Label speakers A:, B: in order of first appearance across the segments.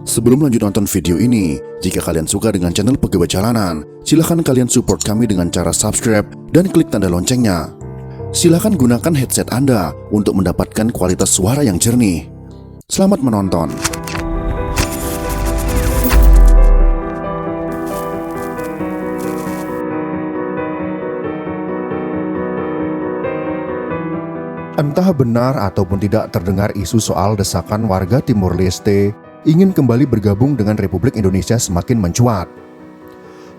A: Sebelum lanjut nonton video ini, jika kalian suka dengan channel Pegawai Jalanan, silahkan kalian support kami dengan cara subscribe dan klik tanda loncengnya. Silahkan gunakan headset Anda untuk mendapatkan kualitas suara yang jernih. Selamat menonton. Entah benar ataupun tidak terdengar isu soal desakan warga Timor Leste ingin kembali bergabung dengan Republik Indonesia semakin mencuat.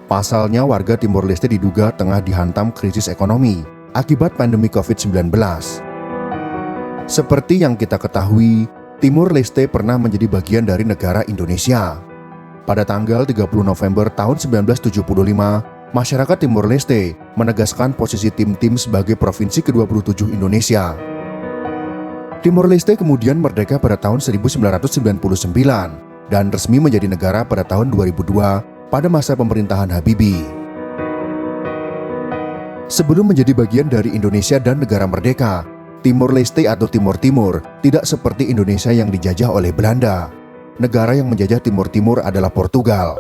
A: Pasalnya warga Timor Leste diduga tengah dihantam krisis ekonomi akibat pandemi COVID-19. Seperti yang kita ketahui, Timor Leste pernah menjadi bagian dari negara Indonesia. Pada tanggal 30 November tahun 1975, masyarakat Timor Leste menegaskan posisi Tim-Tim sebagai provinsi ke-27 Indonesia. Timor Leste kemudian merdeka pada tahun 1999 dan resmi menjadi negara pada tahun 2002 pada masa pemerintahan Habibie. Sebelum menjadi bagian dari Indonesia dan negara merdeka, Timor Leste atau Timur Timur tidak seperti Indonesia yang dijajah oleh Belanda. Negara yang menjajah Timur Timur adalah Portugal.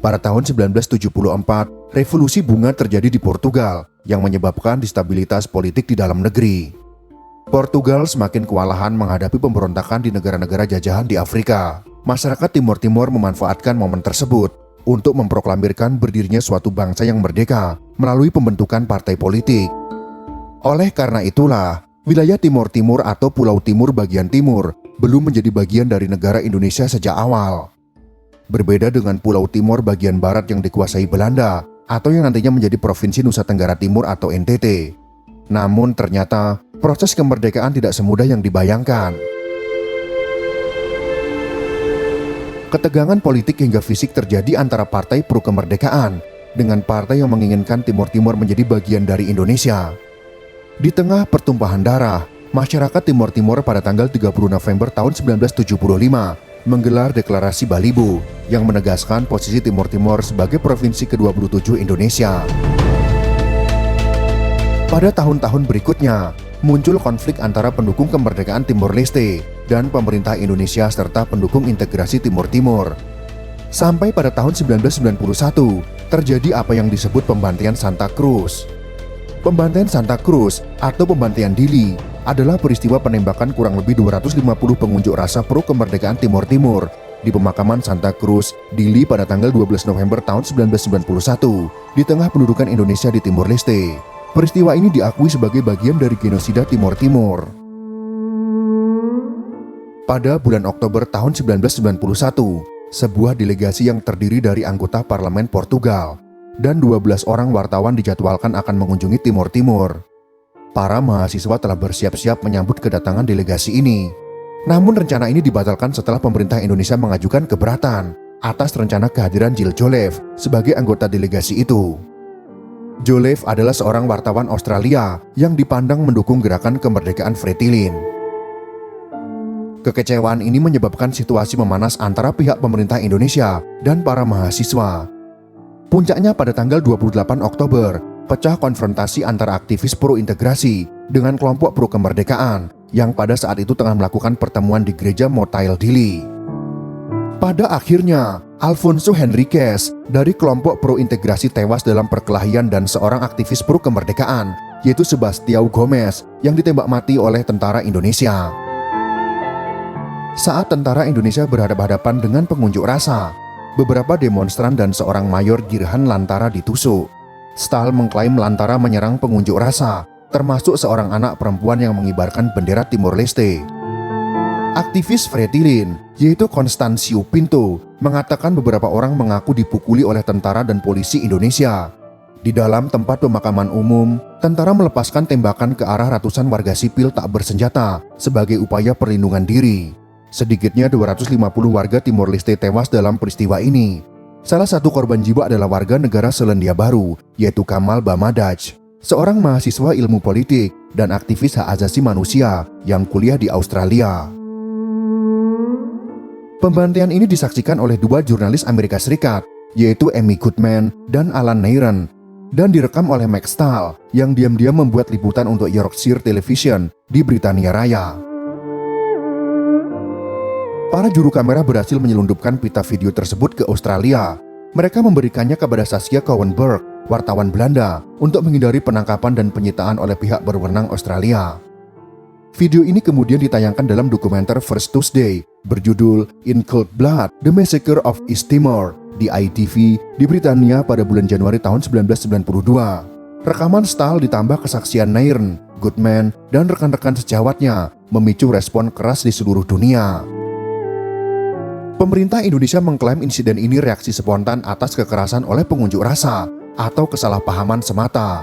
A: Pada tahun 1974, revolusi bunga terjadi di Portugal yang menyebabkan destabilitas politik di dalam negeri. Portugal semakin kewalahan menghadapi pemberontakan di negara-negara jajahan di Afrika. Masyarakat Timur Timur memanfaatkan momen tersebut untuk memproklamirkan berdirinya suatu bangsa yang merdeka melalui pembentukan partai politik. Oleh karena itulah, wilayah Timur Timur atau Pulau Timur bagian timur belum menjadi bagian dari negara Indonesia sejak awal. Berbeda dengan Pulau Timur bagian barat yang dikuasai Belanda atau yang nantinya menjadi Provinsi Nusa Tenggara Timur atau NTT. Namun ternyata proses kemerdekaan tidak semudah yang dibayangkan. Ketegangan politik hingga fisik terjadi antara partai pro kemerdekaan dengan partai yang menginginkan Timur Timur menjadi bagian dari Indonesia. Di tengah pertumpahan darah, masyarakat Timur Timur pada tanggal 30 November tahun 1975 menggelar deklarasi Balibo yang menegaskan posisi Timur Timur sebagai provinsi ke-27 Indonesia. Pada tahun-tahun berikutnya, muncul konflik antara pendukung kemerdekaan Timor Leste dan pemerintah Indonesia serta pendukung integrasi Timur Timur. Sampai pada tahun 1991, terjadi apa yang disebut pembantaian Santa Cruz. Pembantaian Santa Cruz atau pembantaian Dili adalah peristiwa penembakan kurang lebih 250 pengunjuk rasa pro kemerdekaan Timor Timur di pemakaman Santa Cruz, Dili pada tanggal 12 November tahun 1991 di tengah pendudukan Indonesia di Timor Leste. Peristiwa ini diakui sebagai bagian dari genosida Timor Timur. Pada bulan Oktober tahun 1991, sebuah delegasi yang terdiri dari anggota parlemen Portugal dan 12 orang wartawan dijadwalkan akan mengunjungi Timor Timur. Para mahasiswa telah bersiap-siap menyambut kedatangan delegasi ini. Namun rencana ini dibatalkan setelah pemerintah Indonesia mengajukan keberatan atas rencana kehadiran Jill Joliffe sebagai anggota delegasi itu. Joliffe adalah seorang wartawan Australia yang dipandang mendukung gerakan kemerdekaan Fretilin. Kekecewaan ini menyebabkan situasi memanas antara pihak pemerintah Indonesia dan para mahasiswa. Puncaknya pada tanggal 28 Oktober, pecah konfrontasi antara aktivis pro-integrasi dengan kelompok pro-kemerdekaan yang pada saat itu tengah melakukan pertemuan di gereja Motail Dili. Pada akhirnya, Alfonso Henriquez dari kelompok pro-integrasi tewas dalam perkelahian dan seorang aktivis pro-kemerdekaan, yaitu Sebastião Gomes, yang ditembak mati oleh tentara Indonesia. Saat tentara Indonesia berhadapan-hadapan dengan pengunjuk rasa, beberapa demonstran dan seorang mayor Girhan Lantara ditusuk. Stahl mengklaim Lantara menyerang pengunjuk rasa, termasuk seorang anak perempuan yang mengibarkan bendera Timor Leste. Aktivis Fretilin, yaitu Constancio Pinto, mengatakan beberapa orang mengaku dipukuli oleh tentara dan polisi Indonesia. Di dalam tempat pemakaman umum, tentara melepaskan tembakan ke arah ratusan warga sipil tak bersenjata sebagai upaya perlindungan diri. Sedikitnya 250 warga Timor Leste tewas dalam peristiwa ini. Salah satu korban jiwa adalah warga negara Selandia Baru, yaitu Kamal Bamadaj, seorang mahasiswa ilmu politik dan aktivis hak asasi manusia yang kuliah di Australia. Pembantaian ini disaksikan oleh dua jurnalis Amerika Serikat, yaitu Amy Goodman dan Alan Neiron, dan direkam oleh Max Stahl yang diam-diam membuat liputan untuk Yorkshire Television di Britania Raya. Para juru kamera berhasil menyelundupkan pita video tersebut ke Australia. Mereka memberikannya kepada Saskia Kouwenberg, wartawan Belanda, untuk menghindari penangkapan dan penyitaan oleh pihak berwenang Australia. Video ini kemudian ditayangkan dalam dokumenter First Tuesday berjudul In Cold Blood: The Massacre of East Timor di ITV di Britania pada bulan Januari tahun 1992. Rekaman Stahl ditambah kesaksian Nairn, Goodman, dan rekan-rekan sejawatnya memicu respon keras di seluruh dunia. Pemerintah Indonesia mengklaim insiden ini reaksi spontan atas kekerasan oleh pengunjuk rasa atau kesalahpahaman semata.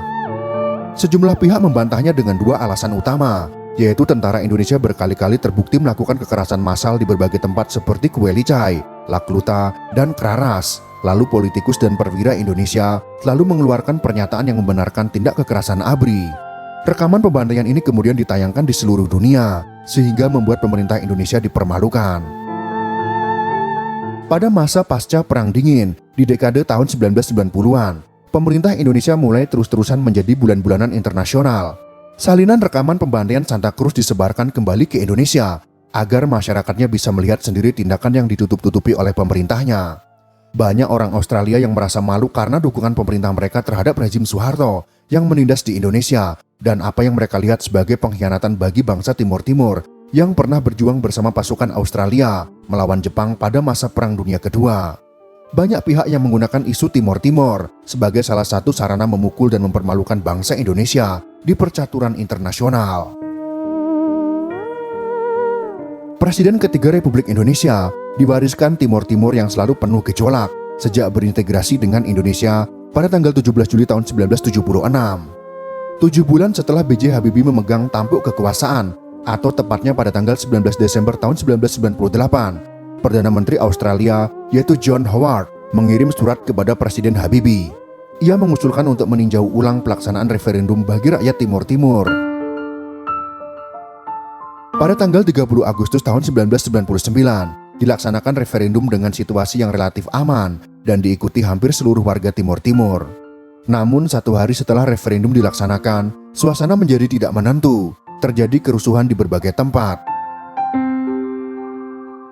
A: Sejumlah pihak membantahnya dengan dua alasan utama, yaitu tentara Indonesia berkali-kali terbukti melakukan kekerasan massal di berbagai tempat seperti Kuelicai, Lakluta, dan Kraras. Lalu politikus dan perwira Indonesia selalu mengeluarkan pernyataan yang membenarkan tindak kekerasan ABRI. Rekaman pembantaian ini kemudian ditayangkan di seluruh dunia, sehingga membuat pemerintah Indonesia dipermalukan. Pada masa pasca Perang Dingin, di dekade tahun 1990-an, pemerintah Indonesia mulai terus-terusan menjadi bulan-bulanan internasional. Salinan rekaman pembantaian Santa Cruz disebarkan kembali ke Indonesia, agar masyarakatnya bisa melihat sendiri tindakan yang ditutup-tutupi oleh pemerintahnya. Banyak orang Australia yang merasa malu karena dukungan pemerintah mereka terhadap rezim Soeharto yang menindas di Indonesia, dan apa yang mereka lihat sebagai pengkhianatan bagi bangsa Timur Timur yang pernah berjuang bersama pasukan Australia melawan Jepang pada masa Perang Dunia Kedua. Banyak pihak yang menggunakan isu Timor Timor sebagai salah satu sarana memukul dan mempermalukan bangsa Indonesia di percaturan internasional. Presiden ketiga Republik Indonesia diwariskan Timor Timur yang selalu penuh gejolak sejak berintegrasi dengan Indonesia pada tanggal 17 Juli tahun 1976. 7 bulan setelah B.J. Habibie memegang tampuk kekuasaan, atau tepatnya pada tanggal 19 Desember tahun 1998, Perdana Menteri Australia yaitu John Howard mengirim surat kepada Presiden Habibie. Ia mengusulkan untuk meninjau ulang pelaksanaan referendum bagi rakyat Timor Timur. Pada tanggal 30 Agustus tahun 1999, dilaksanakan referendum dengan situasi yang relatif aman dan diikuti hampir seluruh warga Timor Timur. Namun 1 hari setelah referendum dilaksanakan, suasana menjadi tidak menentu. Terjadi kerusuhan di berbagai tempat.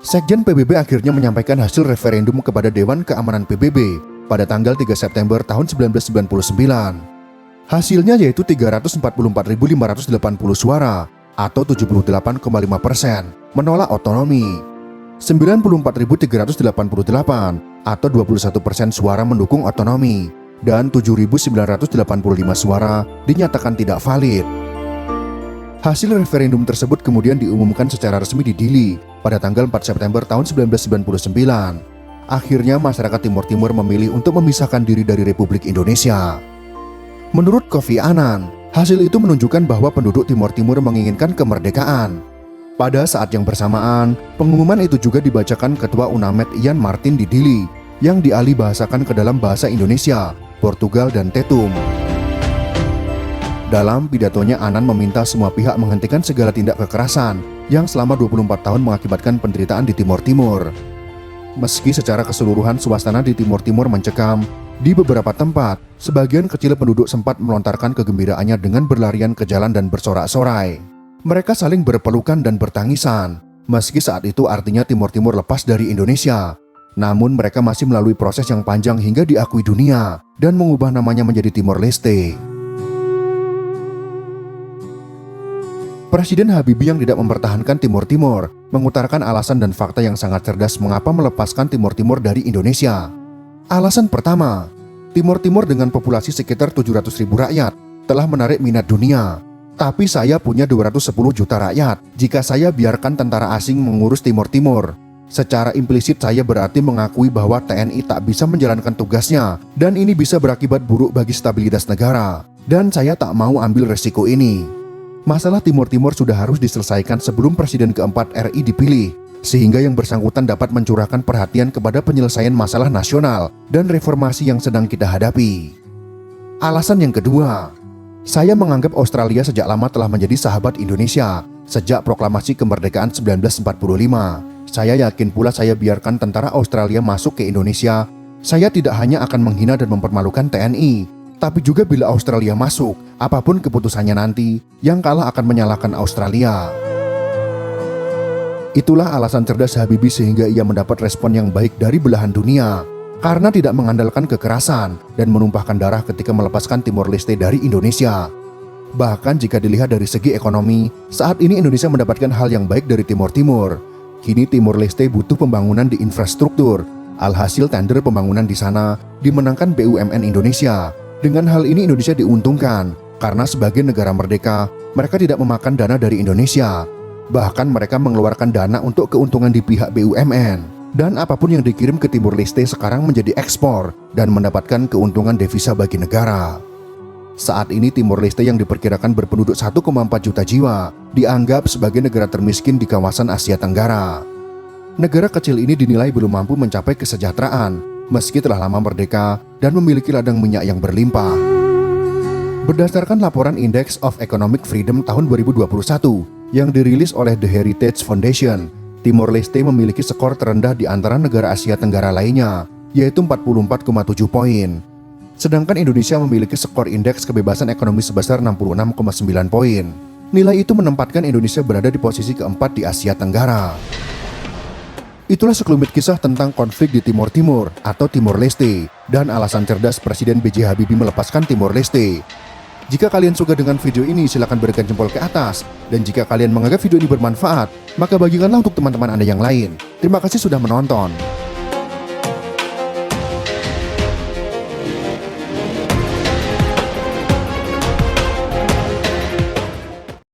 A: Sekjen PBB akhirnya menyampaikan hasil referendum kepada Dewan Keamanan PBB pada tanggal 3 September tahun 1999. Hasilnya yaitu 344.580 suara atau 78,5% menolak otonomi. 94.388 atau 21% suara mendukung otonomi dan 7.985 suara dinyatakan tidak valid. Hasil referendum tersebut kemudian diumumkan secara resmi di Dili pada tanggal 4 September tahun 1999. Akhirnya masyarakat Timor Timur memilih untuk memisahkan diri dari Republik Indonesia. Menurut Kofi Annan, hasil itu menunjukkan bahwa penduduk Timor Timur menginginkan kemerdekaan. Pada saat yang bersamaan, pengumuman itu juga dibacakan Ketua UNAMED Ian Martin di Dili yang dialih bahasakan ke dalam bahasa Indonesia, Portugal, dan Tetum. Dalam pidatonya, Annan meminta semua pihak menghentikan segala tindak kekerasan yang selama 24 tahun mengakibatkan penderitaan di Timor Timur. Meski secara keseluruhan suasana di Timor Timur mencekam, di beberapa tempat, sebagian kecil penduduk sempat melontarkan kegembiraannya dengan berlarian ke jalan dan bersorak-sorai. Mereka saling berpelukan dan bertangisan, meski saat itu artinya Timor Timur lepas dari Indonesia. Namun mereka masih melalui proses yang panjang hingga diakui dunia dan mengubah namanya menjadi Timor Leste. Presiden Habibie yang tidak mempertahankan Timor Timur mengutarakan alasan dan fakta yang sangat cerdas mengapa melepaskan Timor Timur dari Indonesia. Alasan pertama, Timor Timur dengan populasi sekitar 700.000 rakyat telah menarik minat dunia. Tapi saya punya 210 juta rakyat. Jika saya biarkan tentara asing mengurus Timor Timur, secara implisit saya berarti mengakui bahwa TNI tak bisa menjalankan tugasnya dan ini bisa berakibat buruk bagi stabilitas negara. Dan saya tak mau ambil resiko ini. Masalah Timor Timur sudah harus diselesaikan sebelum Presiden keempat RI dipilih, sehingga yang bersangkutan dapat mencurahkan perhatian kepada penyelesaian masalah nasional dan reformasi yang sedang kita hadapi. Alasan yang kedua, saya menganggap Australia sejak lama telah menjadi sahabat Indonesia sejak proklamasi kemerdekaan 1945. Saya yakin pula saya biarkan tentara Australia masuk ke Indonesia, saya tidak hanya akan menghina dan mempermalukan TNI, tapi juga bila Australia masuk, apapun keputusannya nanti, yang kalah akan menyalahkan Australia. Itulah alasan cerdas Habibie sehingga ia mendapat respon yang baik dari belahan dunia, karena tidak mengandalkan kekerasan dan menumpahkan darah ketika melepaskan Timor Leste dari Indonesia. Bahkan jika dilihat dari segi ekonomi, saat ini Indonesia mendapatkan hal yang baik dari Timor Timur. Kini Timor Leste butuh pembangunan di infrastruktur. Alhasil tender pembangunan di sana dimenangkan BUMN Indonesia. Dengan hal ini Indonesia diuntungkan, karena sebagai negara merdeka, mereka tidak memakan dana dari Indonesia. Bahkan mereka mengeluarkan dana untuk keuntungan di pihak BUMN. Dan apapun yang dikirim ke Timor Leste sekarang menjadi ekspor dan mendapatkan keuntungan devisa bagi negara. Saat ini Timor Leste yang diperkirakan berpenduduk 1,4 juta jiwa dianggap sebagai negara termiskin di kawasan Asia Tenggara. Negara kecil ini dinilai belum mampu mencapai kesejahteraan meski telah lama merdeka dan memiliki ladang minyak yang berlimpah. Berdasarkan laporan Index of Economic Freedom tahun 2021 yang dirilis oleh The Heritage Foundation, Timor Leste memiliki skor terendah di antara negara Asia Tenggara lainnya, yaitu 44,7 poin. Sedangkan Indonesia memiliki skor indeks kebebasan ekonomi sebesar 66,9 poin. Nilai itu menempatkan Indonesia berada di posisi keempat di Asia Tenggara. Itulah sekelumit kisah tentang konflik di Timor Timur atau Timor Leste dan alasan cerdas Presiden B.J. Habibie melepaskan Timor Leste. Jika kalian suka dengan video ini, silakan berikan jempol ke atas. Dan jika kalian menganggap video ini bermanfaat, maka bagikanlah untuk teman-teman Anda yang lain. Terima kasih sudah menonton.